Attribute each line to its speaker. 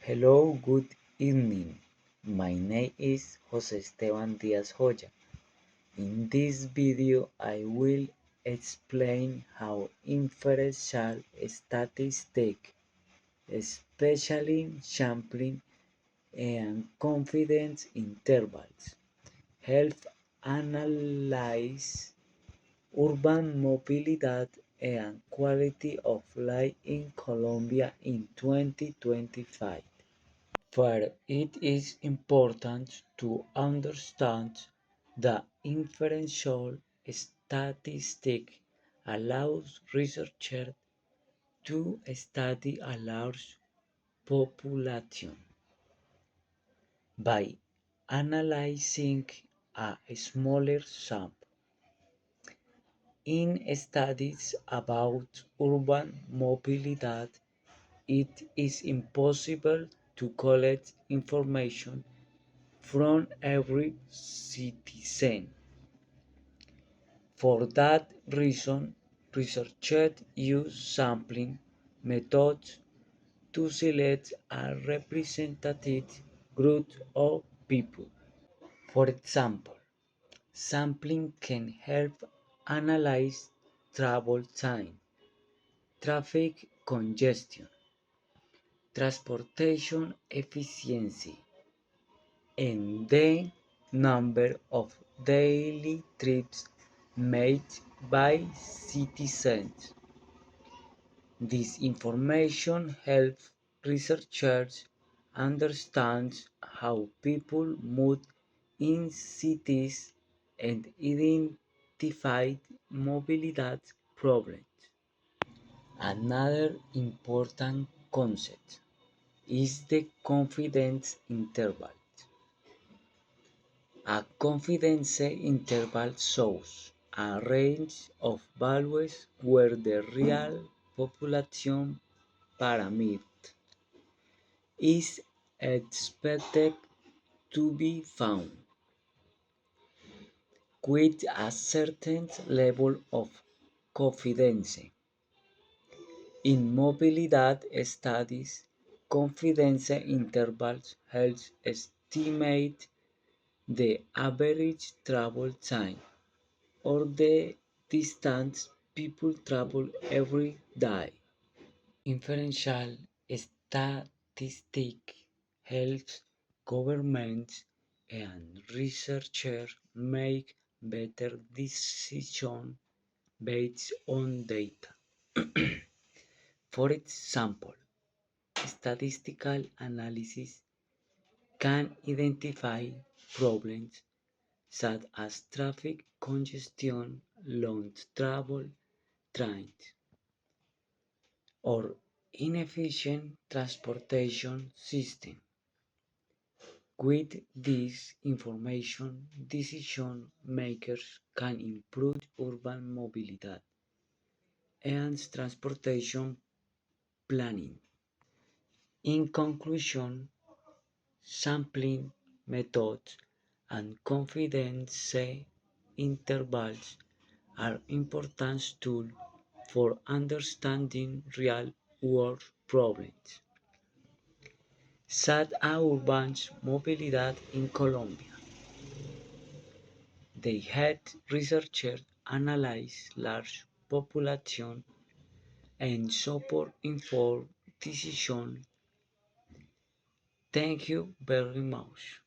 Speaker 1: Hello, good evening. My name is Jose Esteban Diaz Joya. In this video, I will explain how inferential statistics, especially sampling and confidence intervals, help analyze urban mobility and quality of life in Colombia in 2025. For it is important to understand that inferential statistics allows researchers to study a large population by analyzing a smaller sample. In studies about urban mobility, it is impossible to collect information from every citizen. For that reason, researchers use sampling methods to select a representative group of people. For example, sampling can help analyze travel time, traffic congestion, transportation efficiency, and the number of daily trips made by citizens. This information helps researchers understand how people move in cities and identify mobility problems. Another important concept is the confidence interval. A confidence interval shows a range of values where the real population parameter is expected to be found with a certain level of confidence. In mobility studies, confidence intervals help estimate the average travel time or the distance people travel every day. Inferential statistics helps governments and researchers make better decisions based on data. For example, statistical analysis can identify problems such as traffic congestion, long travel times, or inefficient transportation system. With this information, decision makers can improve urban mobility and transportation planning. In conclusion, sampling methods and confidence intervals are important tools for understanding real world problems, such as urban mobility in Colombia. They help researchers analyze large populations and support informed decisions. Thank you very much.